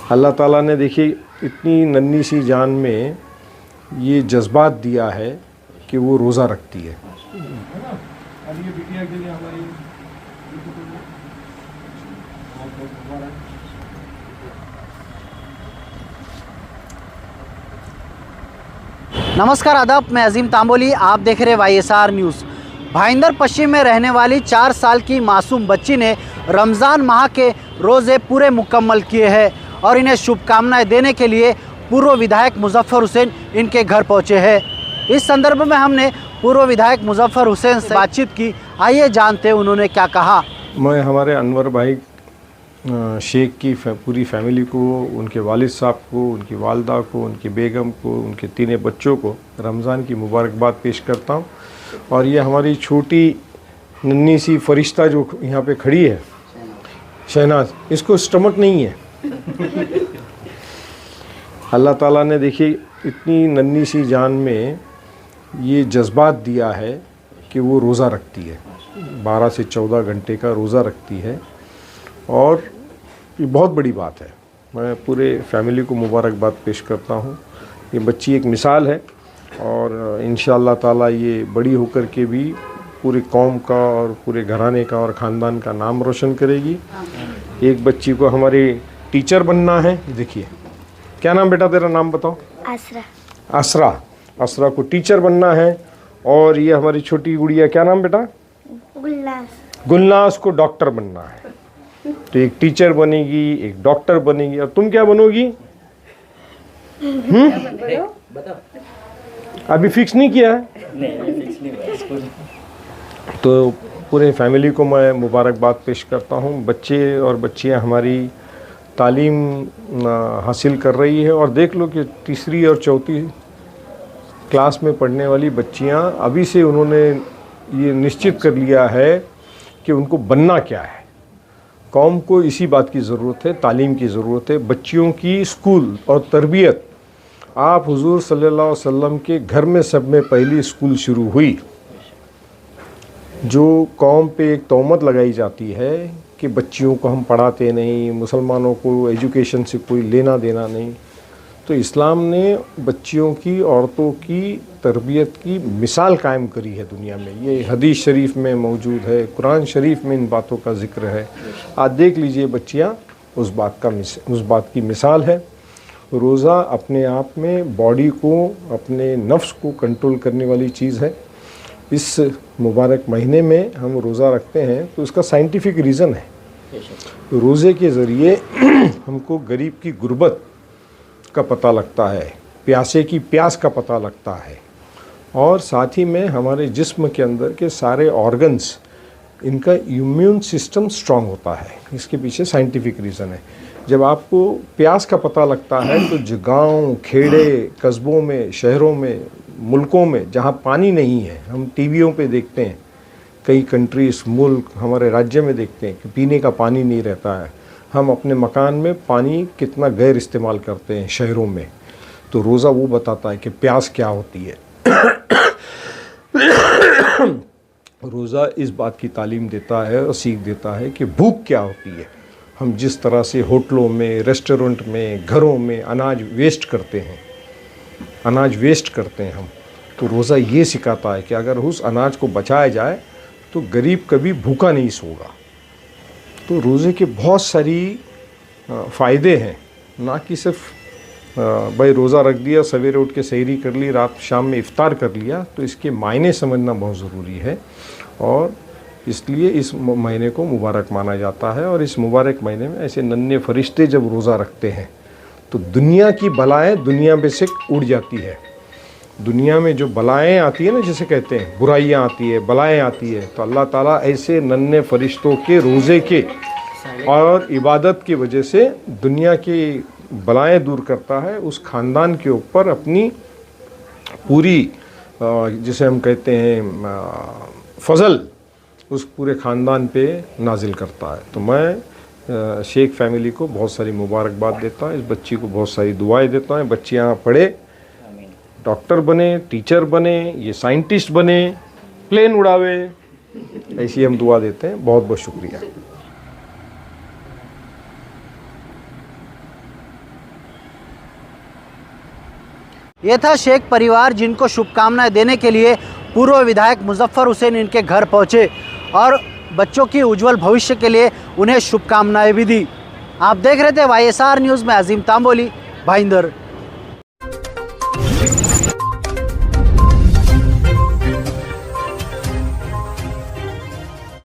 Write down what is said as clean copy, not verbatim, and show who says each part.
Speaker 1: अल्लाह ताला ने देखिए इतनी नन्ही सी जान में ये जज्बात दिया है कि वो रोज़ा रखती है।
Speaker 2: नमस्कार आदाब, मैं अजीम तांबोली, आप देख रहे YSR न्यूज़। भाईंदर पश्चिम में रहने वाली 4 साल की मासूम बच्ची ने रमज़ान माह के रोज़े पूरे मुकम्मल किए हैं और इन्हें शुभकामनाएं देने के लिए पूर्व विधायक मुजफ्फर हुसैन इनके घर पहुंचे हैं। इस संदर्भ में हमने पूर्व विधायक मुजफ्फर हुसैन से बातचीत की। आइए जानते हैं उन्होंने क्या कहा।
Speaker 1: मैं हमारे अनवर भाई शेख की पूरी फैमिली को, उनके वालिद साहब को, उनकी वालदा को, उनकी बेगम को, उनके तीनों बच्चों को रमज़ान की मुबारकबाद पेश करता हूँ। और ये हमारी छोटी नन्ही सी फरिश्ता जो यहाँ पे खड़ी है, शहनाज, इसको स्टमक नहीं है। अल्लाह ताला ने देखिए इतनी नन्ही सी जान में ये जज्बात दिया है कि वो रोज़ा रखती है, 12 से 14 घंटे का रोज़ा रखती है और ये बहुत बड़ी बात है। मैं पूरे फैमिली को मुबारकबाद पेश करता हूँ। ये बच्ची एक मिसाल है और इंशाअल्लाह ताला ये बड़ी होकर के भी पूरी कौम का और पूरे घराने का और ख़ानदान का नाम रोशन करेगी। एक बच्ची को हमारी टीचर बनना है। देखिए, क्या नाम बेटा तेरा? नाम बताओ।
Speaker 3: आसरा।
Speaker 1: आसरा। आसरा को टीचर बनना है। और ये हमारी छोटी गुड़िया, क्या नाम बेटा?
Speaker 3: गुलनाज।
Speaker 1: गुलनाज को डॉक्टर बनना है। तो एक टीचर बनेगी, एक डॉक्टर बनेगी। और तुम क्या बनोगी? अभी फिक्स नहीं किया है? तो पूरे फैमिली को मैं मुबारकबाद पेश करता हूँ। बच्चे और बच्चियाँ हमारी तालीम हासिल कर रही है और देख लो कि तीसरी और चौथी क्लास में पढ़ने वाली बच्चियाँ अभी से उन्होंने ये निश्चित कर लिया है कि उनको बनना क्या है। कौम को इसी बात की ज़रूरत है, तालीम की ज़रूरत है। बच्चियों की स्कूल और तरबियत, आप हुजूर सल्लल्लाहु अलैहि वसल्लम के घर में सब में पहली स्कूल शुरू हुई। जो कौम पे एक तोहमत लगाई जाती है कि बच्चियों को हम पढ़ाते नहीं, मुसलमानों को एजुकेशन से कोई लेना देना नहीं, तो इस्लाम ने बच्चियों की, औरतों की तरबियत की मिसाल कायम करी है दुनिया में। ये हदीस शरीफ में मौजूद है, कुरान शरीफ में इन बातों का जिक्र है। आज देख लीजिए बच्चियाँ उस बात की मिसाल है। रोज़ा अपने आप में बॉडी को, अपने नफ्स को कंट्रोल करने वाली चीज़ है। इस मुबारक महीने में हम रोज़ा रखते हैं तो इसका साइंटिफिक रीज़न है। रोज़े के ज़रिए हमको गरीब की गुर्बत का पता लगता है, प्यासे की प्यास का पता लगता है और साथ ही में हमारे जिस्म के अंदर के सारे ऑर्गन्स, इनका इम्यून सिस्टम स्ट्रांग होता है। इसके पीछे साइंटिफिक रीज़न है। जब आपको प्यास का पता लगता है तो गांव, खेड़े, कस्बों में, शहरों में, मुल्कों में जहां पानी नहीं है, हम टीवियों पे देखते हैं, कई कंट्रीज, मुल्क, हमारे राज्य में देखते हैं कि पीने का पानी नहीं रहता है। हम अपने मकान में पानी कितना गैर इस्तेमाल करते हैं शहरों में। तो रोज़ा वो बताता है कि प्यास क्या होती है। रोज़ा इस बात की तालीम देता है और सीख देता है कि भूख क्या होती है। हम जिस तरह से होटलों में, रेस्टोरेंट में, घरों में अनाज वेस्ट करते हैं, हम, तो रोज़ा ये सिखाता है कि अगर उस अनाज को बचाया जाए तो गरीब कभी भूखा नहीं सोगा। तो रोज़े के बहुत सारी फ़ायदे हैं, ना कि सिर्फ भाई रोज़ा रख दिया, सवेरे उठ के सहरी कर ली, रात शाम में इफ़्तार कर लिया। तो इसके मायने समझना बहुत ज़रूरी है और इसलिए इस महीने को मुबारक माना जाता है। और इस मुबारक महीने में ऐसे नन्हे फरिश्ते जब रोज़ा रखते हैं तो दुनिया की बलाएँ दुनिया में से उड़ जाती है। दुनिया में जो बलाएँ आती है ना, जिसे कहते हैं बुराइयाँ आती है, बलाएँ आती है, तो अल्लाह ताला ऐसे नन्हे फरिश्तों के रोज़े के और इबादत की वजह से दुनिया की बलाएँ दूर करता है। उस ख़ानदान के ऊपर अपनी पूरी, जिसे हम कहते हैं फजल, उस पूरे ख़ानदान पे नाजिल करता है। तो मैं शेख फैमिली को बहुत सारी मुबारकबाद देता हूँ, इस बच्ची को बहुत सारी दुआएं देता हूँ। बच्चियाँ पढ़े, डॉक्टर बने, टीचर बने, ये साइंटिस्ट बने, प्लेन उड़ावे, ऐसी हम दुआ देते हैं। बहुत बहुत शुक्रिया।
Speaker 2: ये था शेख परिवार, जिनको शुभकामनाएं देने के लिए पूर्व विधायक मुजफ्फर हुसैन इनके घर पहुंचे और बच्चों की उज्जवल भविष्य के लिए उन्हें शुभकामनाएं भी दी। आप देख रहे थे YSR न्यूज़ में अजीम तांबोली, भाईंदर।